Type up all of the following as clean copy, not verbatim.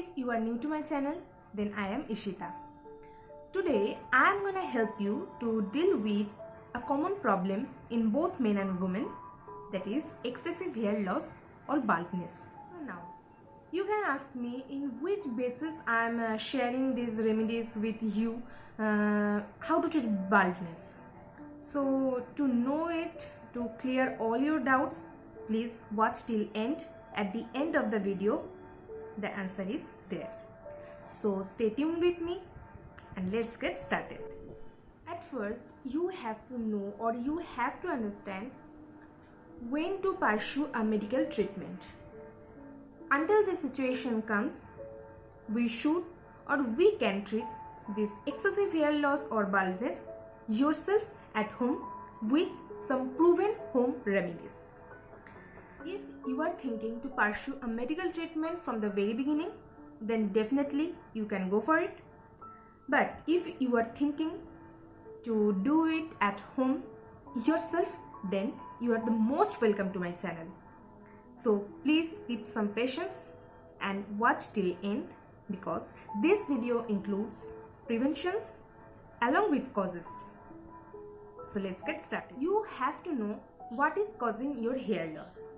If you are new to my channel, then I am Ishita. Today I am gonna help you to deal with a common problem in both men and women, that is excessive hair loss or baldness. So now you can ask me in which basis I am sharing these remedies with you, how to treat baldness. So to know it, to clear all your doubts, please watch till end. At the end of the video, the answer is there. So stay tuned with me and let's get started. At first, you have to know or you have to understand when to pursue a medical treatment. Until the situation comes, we should or we can treat this excessive hair loss or baldness yourself at home with some proven home remedies. If you are thinking to pursue a medical treatment from the very beginning, then definitely you can go for it. But if you are thinking to do it at home yourself, then you are the most welcome to my channel. So please keep some patience and watch till end, because this video includes preventions along with causes. So let's get started. You have to know what is causing your hair loss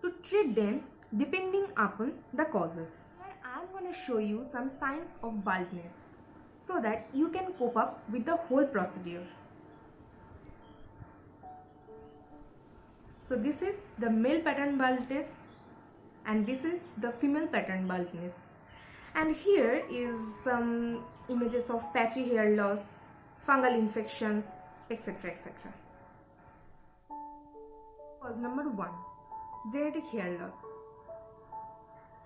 to treat them depending upon the causes. Here I am going to show you some signs of baldness so that you can cope up with the whole procedure. So this is the male pattern baldness and this is the female pattern baldness. And here is some images of patchy hair loss, fungal infections, etc. etc. Cause number 1. Genetic hair loss.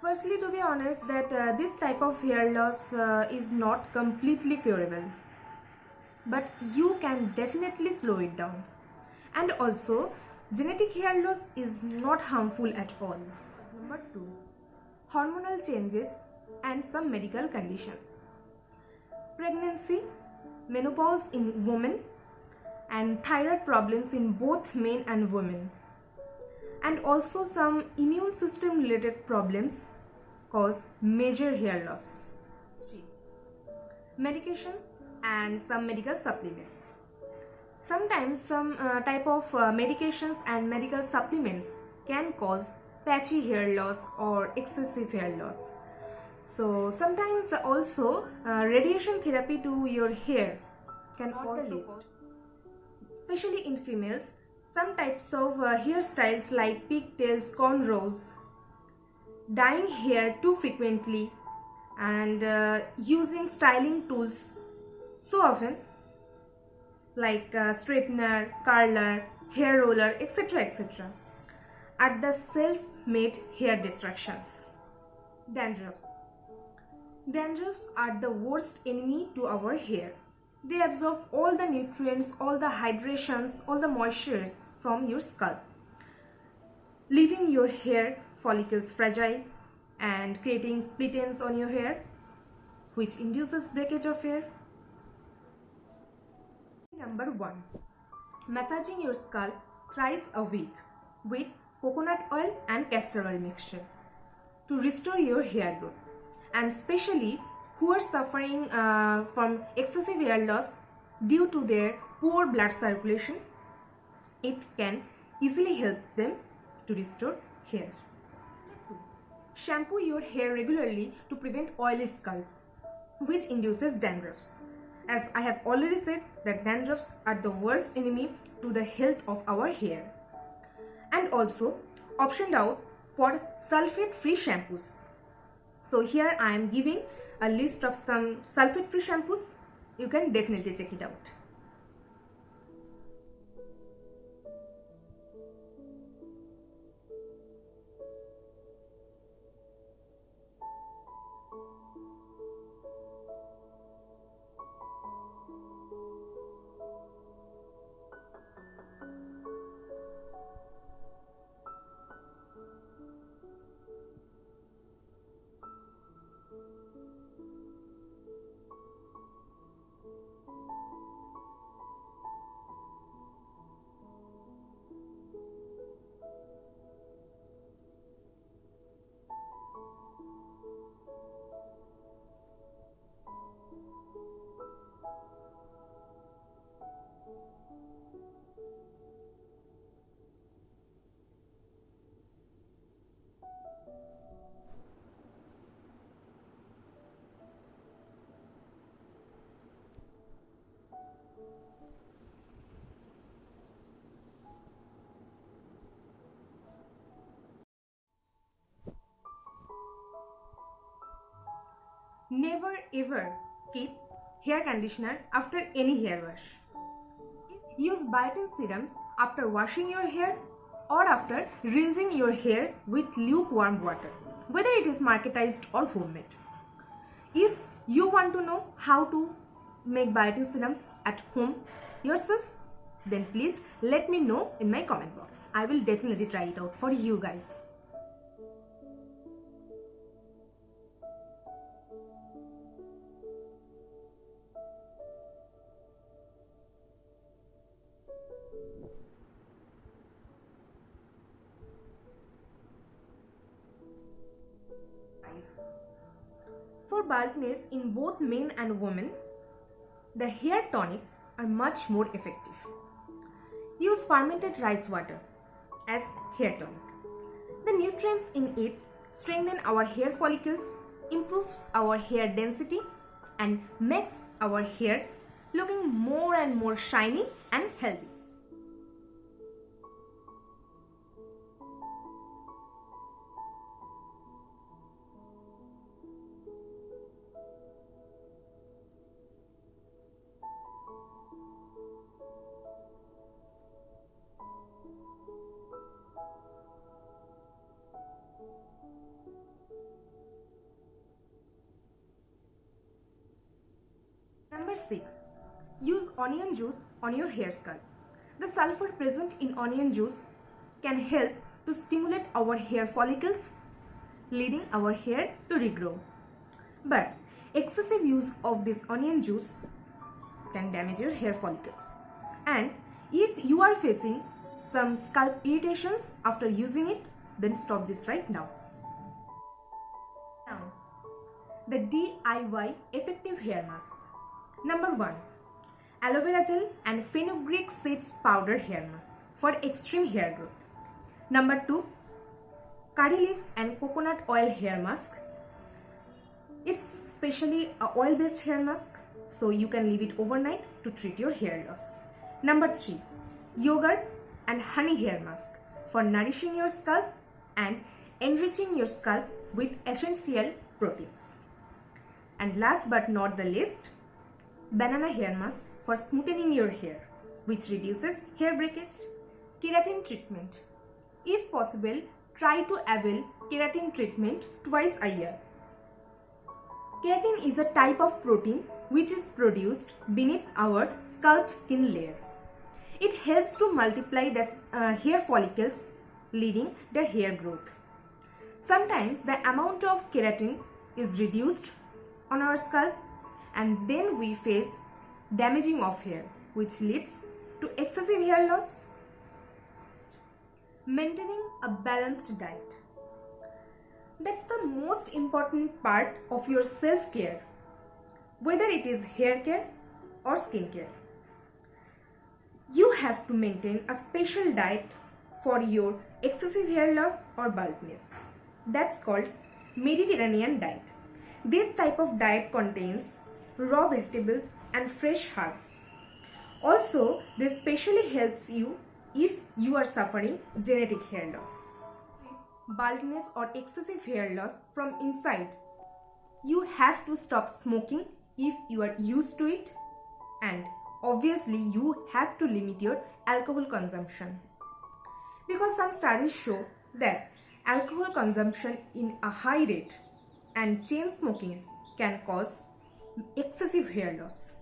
Firstly, to be honest, that this type of hair loss is not completely curable, but you can definitely slow it down. And also, genetic hair loss is not harmful at all. Number 2. Hormonal changes and some medical conditions. Pregnancy, menopause in women, and thyroid problems in both men and women. And also some immune system related problems cause major hair loss. 3. Medications and some medical supplements. Sometimes some type of medications and medical supplements can cause patchy hair loss or excessive hair loss. So sometimes also radiation therapy to your hair can cause this. Especially in females, some types of hairstyles like pigtails, cornrows, dyeing hair too frequently, and using styling tools so often like straightener, curler, hair roller, etc. etc. are the self-made hair distractions. Dandruffs. Dandruffs are the worst enemy to our hair. They absorb all the nutrients, all the hydrations, all the moistures from your scalp, leaving your hair follicles fragile and creating split ends on your hair, which induces breakage of hair. Number 1. Massaging your scalp thrice a week with coconut oil and castor oil mixture to restore your hair growth. And especially who are suffering from excessive hair loss due to their poor blood circulation, it can easily help them to restore hair. 2. Shampoo your hair regularly to prevent oily scalp, which induces dandruffs. As I have already said that dandruffs are the worst enemy to the health of our hair. And also optioned out for sulfate-free shampoos. So here I am giving a list of some sulfate-free shampoos. You can definitely check it out. Never ever skip hair conditioner after any hair wash. Use biotin serums after washing your hair or after rinsing your hair with lukewarm water, whether it is marketized or homemade. If you want to know how to make biotin serums at home yourself, then please let me know in my comment box. I will definitely try it out for you guys. For baldness in both men and women, the hair tonics are much more effective. Use fermented rice water as hair tonic. The nutrients in it strengthen our hair follicles, improves our hair density, and makes our hair looking more and more shiny and healthy. Number 6. Use onion juice on your hair scalp. The sulfur present in onion juice can help to stimulate our hair follicles, leading our hair to regrow. But excessive use of this onion juice can damage your hair follicles. And if you are facing some scalp irritations after using it, then stop this right now. Now, the DIY effective hair masks. Number 1. Aloe vera gel and fenugreek seeds powder hair mask for extreme hair growth. Number 2. Curry leaves and coconut oil hair mask. It's specially a oil based hair mask, so you can leave it overnight to treat your hair loss. Number 3. Yogurt and honey hair mask for nourishing your scalp and enriching your scalp with essential proteins. And last but not the least, banana hair mask for smoothing your hair, which reduces hair breakage. Keratin treatment. If possible, try to avail keratin treatment twice a year. Keratin is a type of protein which is produced beneath our scalp skin layer. It helps to multiply the hair follicles, leading the hair growth. Sometimes the amount of keratin is reduced on our scalp, and then we face damaging of hair, which leads to excessive hair loss. Maintaining a balanced diet. That's the most important part of your self-care, whether it is hair care or skin care. You have to maintain a special diet for your excessive hair loss or baldness. That's called Mediterranean diet. This type of diet contains raw vegetables and fresh herbs. Also, this specially helps you if you are suffering genetic hair loss. Baldness or excessive hair loss from inside. You have to stop smoking if you are used to it, and obviously you have to limit your alcohol consumption, because some studies show that alcohol consumption in a high rate and chain smoking can cause excessive hair loss.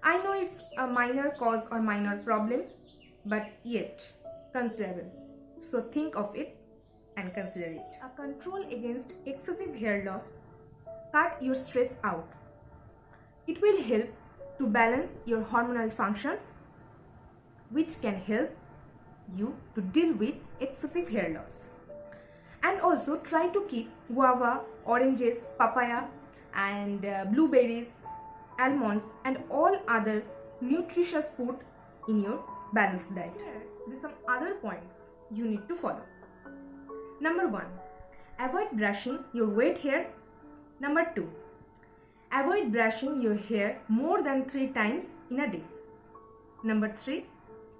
I know it's a minor cause or minor problem, but yet considerable. So think of it and consider it. A control against excessive hair loss. Cut your stress out. It will help to balance your hormonal functions, which can help you to deal with excessive hair loss. And also try to keep guava, oranges, papaya and blueberries, almonds and all other nutritious food in your balanced diet. There are some other points you need to follow. Number 1. Avoid brushing your wet hair. Number 2. Avoid brushing your hair more than 3 times in a day. Number 3.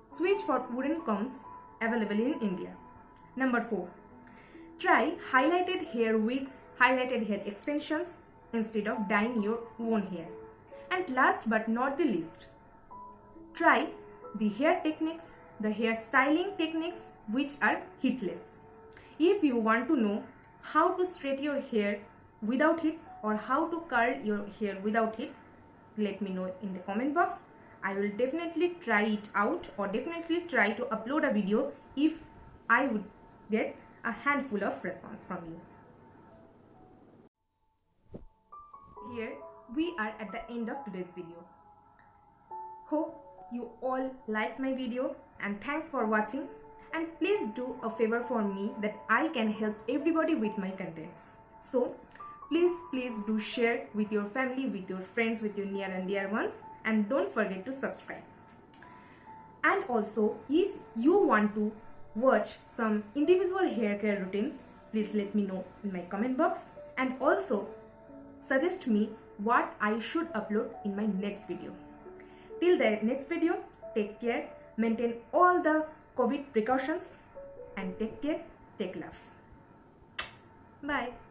Switch for wooden combs available in India. Number 4. Try highlighted hair wigs, highlighted hair extensions instead of dyeing your own hair. And last but not the least, try the hair techniques, the hair styling techniques which are heatless. If you want to know how to straighten your hair without heat or how to curl your hair without heat, let me know in the comment box. I will definitely try it out or definitely try to upload a video if I would get a handful of response from you. Here we are at the end of today's video. Hope you all liked my video and thanks for watching, and please do a favor for me that I can help everybody with my contents. So please do share with your family, with your friends, with your near and dear ones, and don't forget to subscribe. And also, if you want to watch some individual hair care routines, please let me know in my comment box, and also suggest me what I should upload in my next video. Till the next video, take care, maintain all the COVID precautions, and take care, take love. Bye.